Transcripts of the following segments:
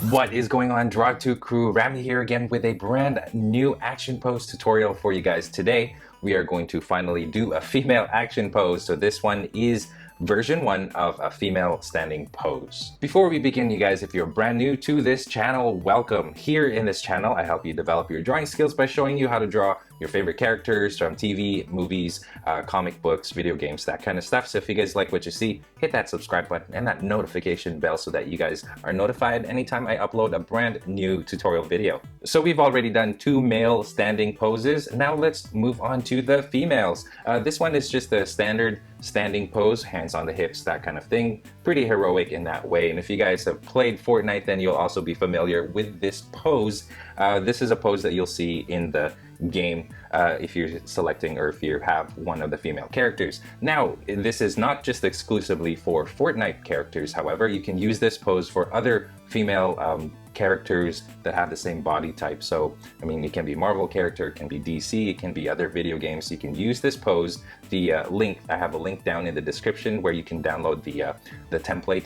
What is going on, Draw2 crew? Ramny here again with a brand new action pose tutorial for you guys. Today, we are going to finally do a female action pose. So this one is version 1 of a female standing pose. Before we begin, you guys, if you're brand new to this channel, welcome. Here in this channel, I help you develop your drawing skills by showing you how to draw your favorite characters from TV, movies, comic books, video games, that kind of stuff. So if you guys like what you see, hit that subscribe button and that notification bell so that you guys are notified anytime I upload a brand new tutorial video. So we've already done 2 male standing poses. Now let's move on to the females. This one is just a standard standing pose, hands on the hips, that kind of thing. Pretty heroic in that way. And if you guys have played Fortnite, then you'll also be familiar with this pose. This is a pose that you'll see in the game if you're selecting or if you have one of the female characters. Now, this is not just exclusively for Fortnite characters. However, you can use this pose for other female characters that have the same body type. So, I mean, it can be Marvel character, it can be DC, it can be other video games. You can use this pose. The link, I have a link down in the description where you can download the template.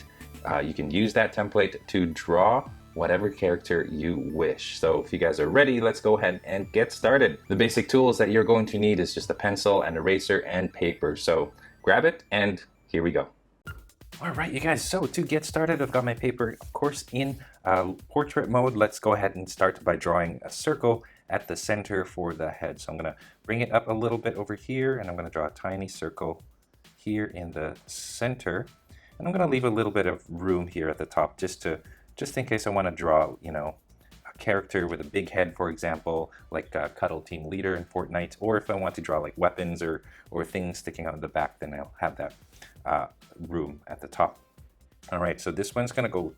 You can use that template to draw whatever character you wish. So if you guys are ready, let's go ahead and get started. The basic tools that you're going to need is just a pencil, an eraser, and paper. So grab it and here we go. All right, you guys, so to get started, I've got my paper, of course, in portrait mode. Let's go ahead and start by drawing a circle at the center for the head. So I'm gonna bring it up a little bit over here and I'm gonna draw a tiny circle here in the center. And I'm gonna leave a little bit of room here at the top just in case I want to draw, you know, a character with a big head, for example, like a Cuddle Team Leader in Fortnite, or if I want to draw like weapons or things sticking out of the back, then I'll have that room at the top. All right, so this one's going to go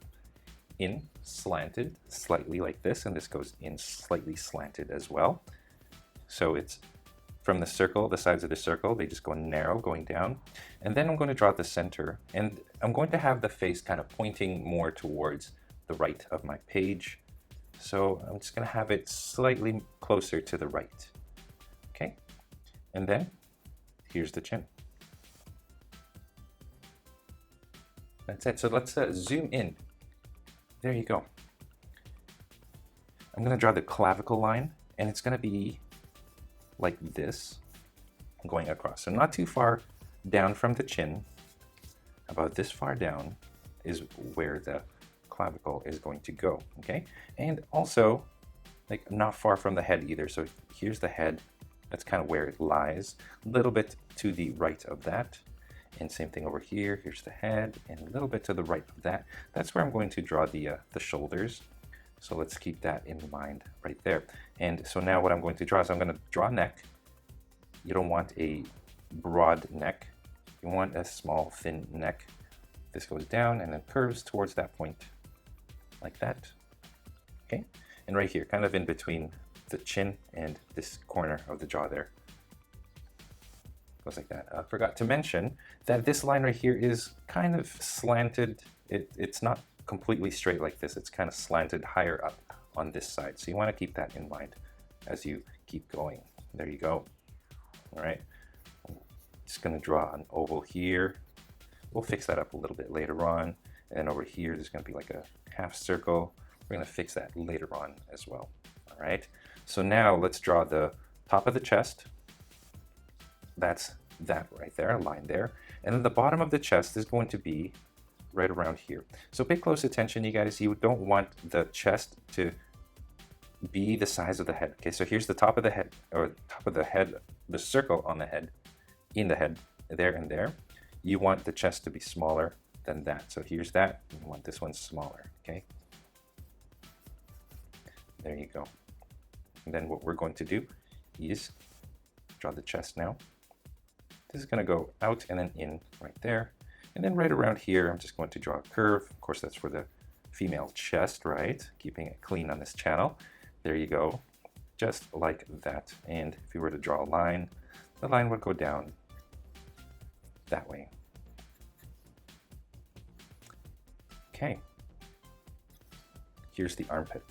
in slanted, slightly like this, and this goes in slightly slanted as well. So it's from the circle, the sides of the circle, they just go narrow, going down. And then I'm going to draw the center, and I'm going to have the face kind of pointing more towards the right of my page. So I'm just going to have it slightly closer to the right. Okay, and then here's the chin. That's it. So let's zoom in. There you go. I'm going to draw the clavicle line, and it's going to be like this, going across. So not too far down from the chin, about this far down is where the clavicle is going to go, okay? And also, like, not far from the head either. So here's the head, that's kind of where it lies, a little bit to the right of that. And same thing over here, here's the head, and a little bit to the right of that. That's where I'm going to draw the shoulders. So let's keep that in mind right there. And so now what I'm going to draw is I'm going to draw a neck. You don't want a broad neck. You want a small, thin neck. This goes down and then curves towards that point, like that. Okay, and right here, kind of in between the chin and this corner of the jaw there. Goes like that. I forgot to mention that this line right here is kind of slanted. It's not completely straight like this. It's kind of slanted higher up on this side. So you want to keep that in mind as you keep going. There you go. All right. Just going to draw an oval here. We'll fix that up a little bit later on. And then over here, there's going to be like a half circle. We're going to fix that later on as well. All right. So now let's draw the top of the chest. That's that right there, a line there. And then the bottom of the chest is going to be right around here. So pay close attention, you guys. You don't want the chest to be the size of the head. Okay, so here's the top of the head, or top of the head, the circle on the head, in the head, there and there. You want the chest to be smaller than that. So here's that. You want this one smaller, okay? There you go. And then what we're going to do is draw the chest now. This is going to go out and then in right there. And then right around here, I'm just going to draw a curve. Of course, that's for the female chest, right? Keeping it clean on this channel. There you go, just like that. And if you were to draw a line, the line would go down that way. Okay, here's the armpit.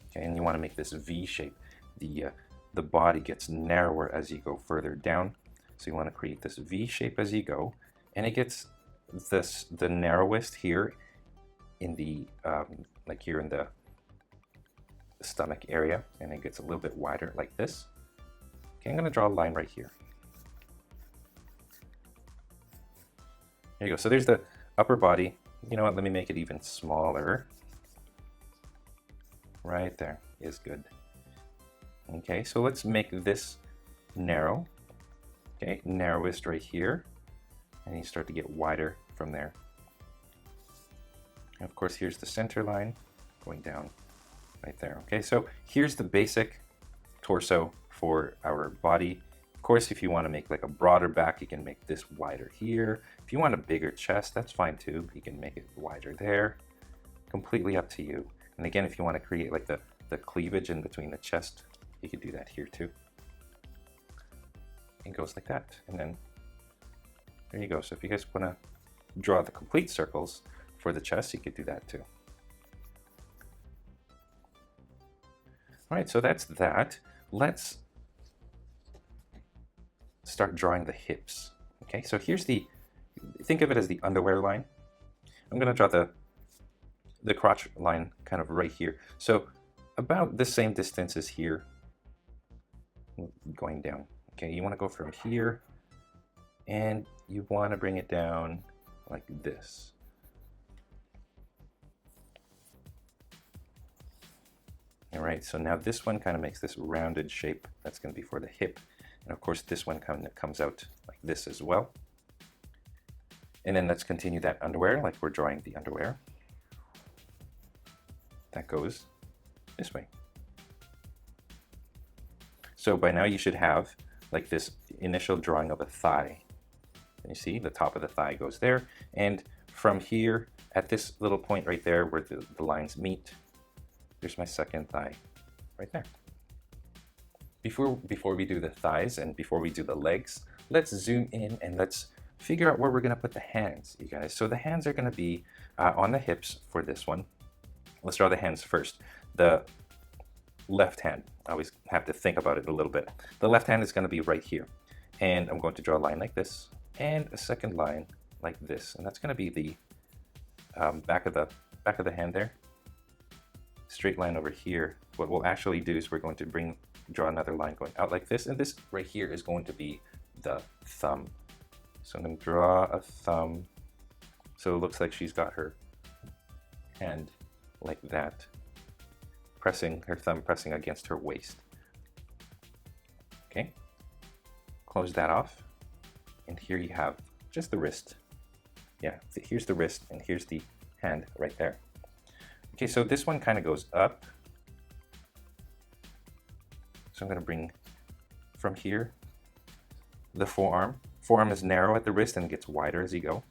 Okay, and you want to make this V shape. The body gets narrower as you go further down. So you want to create this V shape as you go, and it gets the narrowest here in the, like here in the stomach area, and it gets a little bit wider like this. Okay, I'm gonna draw a line right here. There you go. So there's the upper body. You know what, let me make it even smaller. Right there is good. Okay, so let's make this narrow. Okay, narrowest right here. And you start to get wider from there. And of course, here's the center line going down right there. Okay, so here's the basic torso for our body. Of course, if you want to make like a broader back, you can make this wider here. If you want a bigger chest, that's fine too. You can make it wider there. Completely up to you. And again, if you want to create like the cleavage in between the chest, you could do that here too. It goes like that. And then there you go. So if you guys want to draw the complete circles for the chest, you could do that too. All right, so that's that. Let's start drawing the hips. Okay, so here's think of it as the underwear line. I'm gonna draw the crotch line kind of right here. So about the same distance as here, going down. Okay, you wanna go from here and you wanna bring it down like this. All right, so now this one kind of makes this rounded shape. That's going to be for the hip. And of course, this one comes out like this as well. And then let's continue that underwear, like we're drawing the underwear. That goes this way. So by now you should have like this initial drawing of a thigh. And you see the top of the thigh goes there. And from here, at this little point right there where the lines meet, there's my second thigh right there. Before we do the thighs and before we do the legs, let's zoom in and let's figure out where we're gonna put the hands, you guys. So the hands are gonna be on the hips for this one. Let's draw the hands first. The left hand, I always have to think about it a little bit. The left hand is gonna be right here. And I'm going to draw a line like this and a second line like this. And that's gonna be the back of the hand there. Straight line over here. What we'll actually do is we're going to draw another line going out like this, and this right here is going to be the thumb. So I'm going to draw a thumb so it looks like she's got her hand like that, her thumb pressing against her waist. Okay, close that off, and here you have just the wrist. Yeah, here's the wrist and here's the hand right there. Okay, so this one kind of goes up. So I'm going to bring from here the forearm. Forearm is narrow at the wrist and gets wider as you go.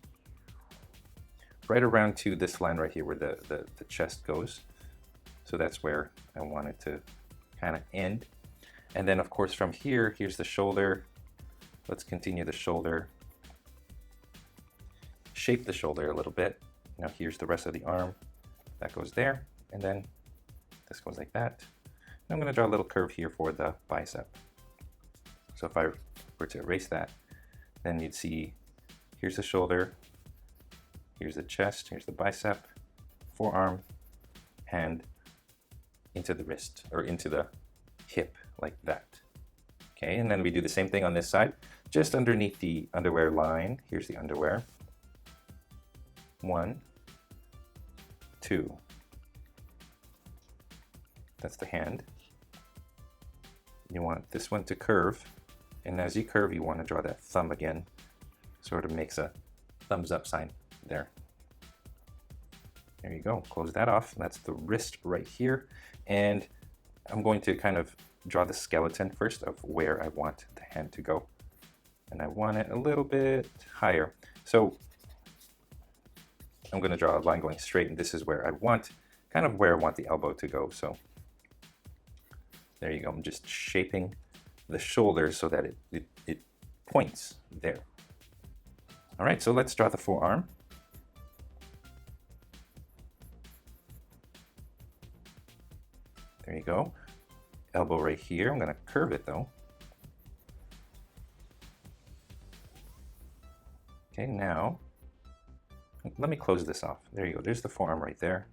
Right around to this line right here where the chest goes. So that's where I want it to kind of end. And then of course from here, here's the shoulder. Let's continue the shoulder. Shape the shoulder a little bit. Now here's the rest of the arm. That goes there, and then this goes like that. And I'm going to draw a little curve here for the bicep. So if I were to erase that, then you'd see here's the shoulder, here's the chest, here's the bicep, forearm, hand into the wrist, or into the hip like that. Okay, and then we do the same thing on this side. Just underneath the underwear line, here's the underwear. 1, 2. That's the hand. You want this one to curve, and as you curve, you want to draw that thumb again. Sort of makes a thumbs up sign there. There you go. Close that off. That's the wrist right here. And I'm going to kind of draw the skeleton first of where I want the hand to go. And I want it a little bit higher. So I'm going to draw a line going straight, and this is where I want, kind of where I want the elbow to go. So there you go. I'm just shaping the shoulder so that it points there. All right, so let's draw the forearm. There you go. Elbow right here. I'm going to curve it though. Okay, now let me close this off. There you go. There's the forearm right there.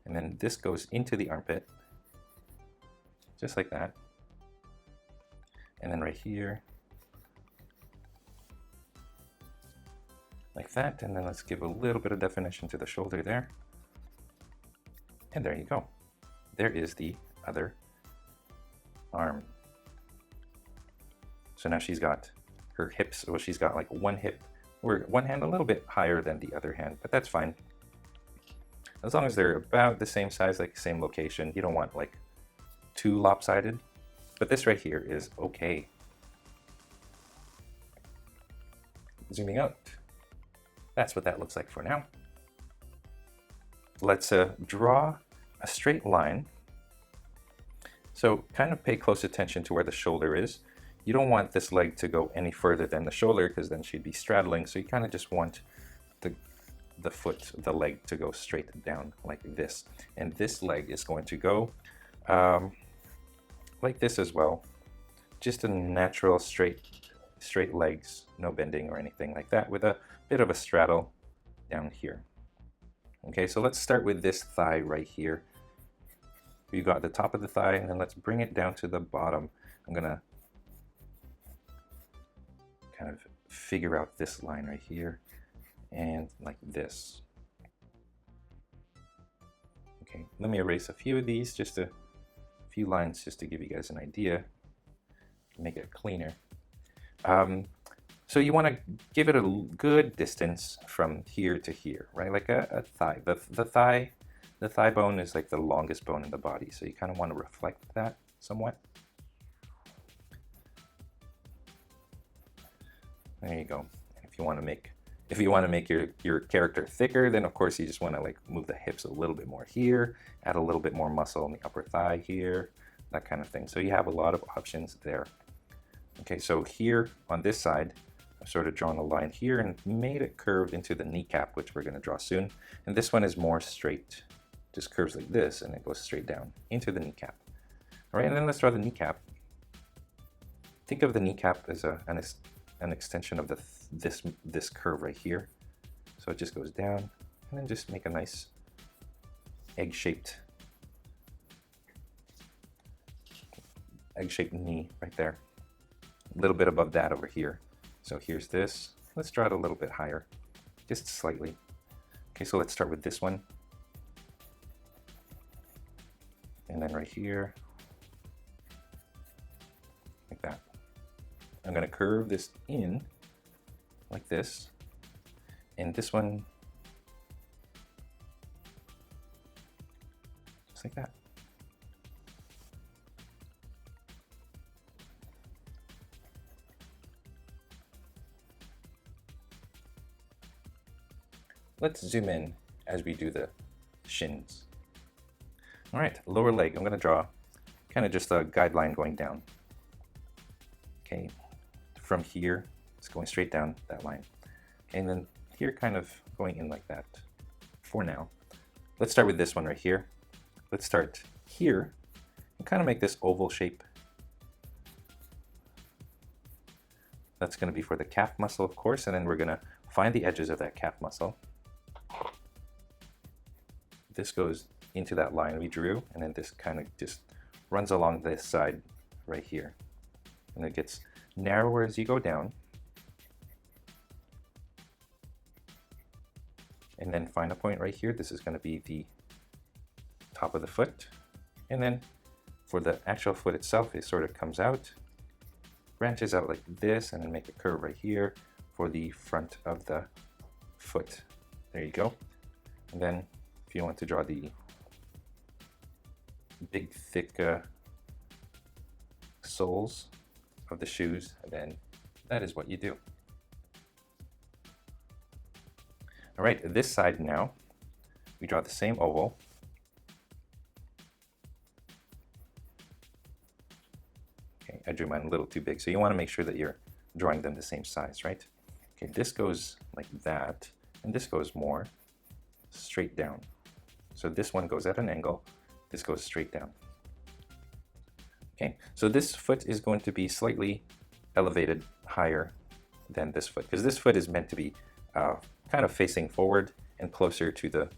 And then this goes into the armpit, just like that. And then right here, like that. And then let's give a little bit of definition to the shoulder there. And there you go. There is the other arm. So now she's got her hips, well, she's got like one hip, or one hand a little bit higher than the other hand, but that's fine. As long as they're about the same size, like same location. You don't want like too lopsided, but this right here is okay. Zooming out. That's what that looks like for now. Let's draw a straight line. So kind of pay close attention to where the shoulder is. You don't want this leg to go any further than the shoulder because then she'd be straddling. So you kind of just want the leg to go straight down like this. And this leg is going to go like this as well. Just a natural straight legs, no bending or anything like that, with a bit of a straddle down here. Okay, so let's start with this thigh right here. You got the top of the thigh, and then let's bring it down to the bottom. I'm gonna kind of figure out this line right here and like this. Okay, let me erase a few of these, just a few lines just to give you guys an idea, make it cleaner. So you want to give it a good distance from here to here, right? Like a thigh. The thigh bone is like the longest bone in the body, so you kind of want to reflect that somewhat. There you go. If you want to make your character thicker, then of course you just want to like move the hips a little bit more here, add a little bit more muscle in the upper thigh here, that kind of thing. So you have a lot of options there. Okay, so here on this side, I've sort of drawn a line here and made it curved into the kneecap, which we're going to draw soon. And this one is more straight, just curves like this, and it goes straight down into the kneecap. All right, and then let's draw the kneecap. Think of the kneecap as an extension of this curve right here. So it just goes down, and then just make a nice egg-shaped knee right there. A little bit above that over here. So here's this. Let's draw it a little bit higher, just slightly. Okay, so let's start with this one. And then right here, like that. I'm gonna curve this in like this. And this one, just like that. Let's zoom in as we do the shins. All right, lower leg, I'm gonna draw kind of just a guideline going down. Okay, from here, it's going straight down that line. Okay, and then here kind of going in like that for now. Let's start with this one right here. Let's start here and kind of make this oval shape. That's gonna be for the calf muscle, of course, and then we're gonna find the edges of that calf muscle. This goes into that line we drew, and then this kind of just runs along this side right here. And it gets narrower as you go down. And then find a point right here. This is going to be the top of the foot. And then for the actual foot itself, it sort of comes out, branches out like this, and then make a curve right here for the front of the foot. There you go. And then if you want to draw the big, thick soles of the shoes, then that is what you do. All right, this side now, we draw the same oval. Okay, I drew mine a little too big, so you want to make sure that you're drawing them the same size, right? Okay, this goes like that, and this goes more straight down. So this one goes at an angle, this goes straight down. Okay, so this foot is going to be slightly elevated higher than this foot, because this foot is meant to be kind of facing forward, and closer to the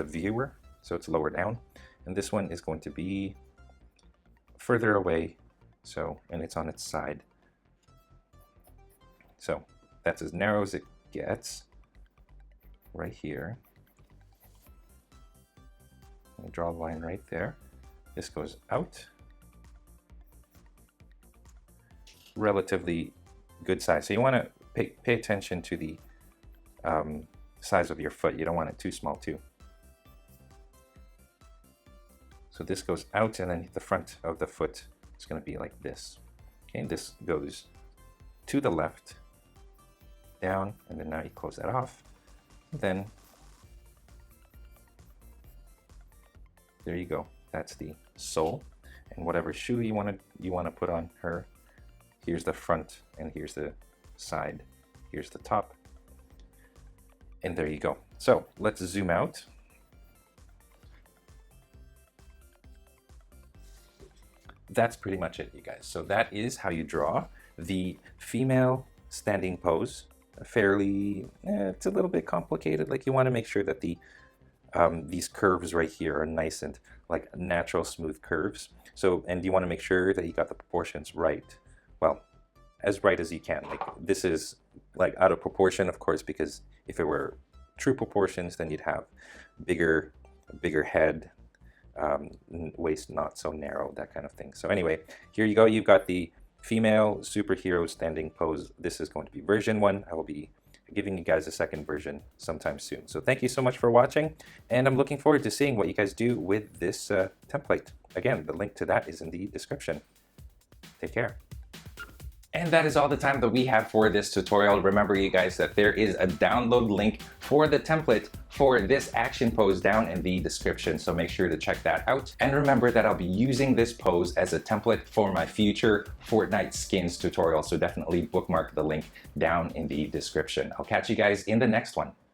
viewer, so it's lower down. And this one is going to be further away, so, and it's on its side. So that's as narrow as it gets right here. I'll draw a line right there. This goes out. Relatively good size. So you want to pay attention to the size of your foot. You don't want it too small too. So this goes out, and then the front of the foot is going to be like this. Okay, this goes to the left, down, and then now you close that off. And then there you go. That's the sole, and whatever shoe you want to put on her. Here's the front, and here's the side. Here's the top, and there you go. So let's zoom out. That's pretty much it, you guys. So that is how you draw the female standing pose. Fairly, it's a little bit complicated. Like, you want to make sure that the these curves right here are nice and like natural smooth curves. So, and you want to make sure that you got the proportions right. Well, as right as you can. Like, this is like out of proportion, of course, because if it were true proportions, then you'd have bigger head, waist not so narrow, that kind of thing. So anyway, here you go. You've got the female superhero standing pose. This is going to be version 1. I will be giving you guys a second version sometime soon. So thank you so much for watching, and I'm looking forward to seeing what you guys do with this template. Again, the link to that is in the description. Take care. And that is all the time that we have for this tutorial. Remember, you guys, that there is a download link for the template for this action pose down in the description, so make sure to check that out. And remember that I'll be using this pose as a template for my future Fortnite skins tutorial, so definitely bookmark the link down in the description. I'll catch you guys in the next one.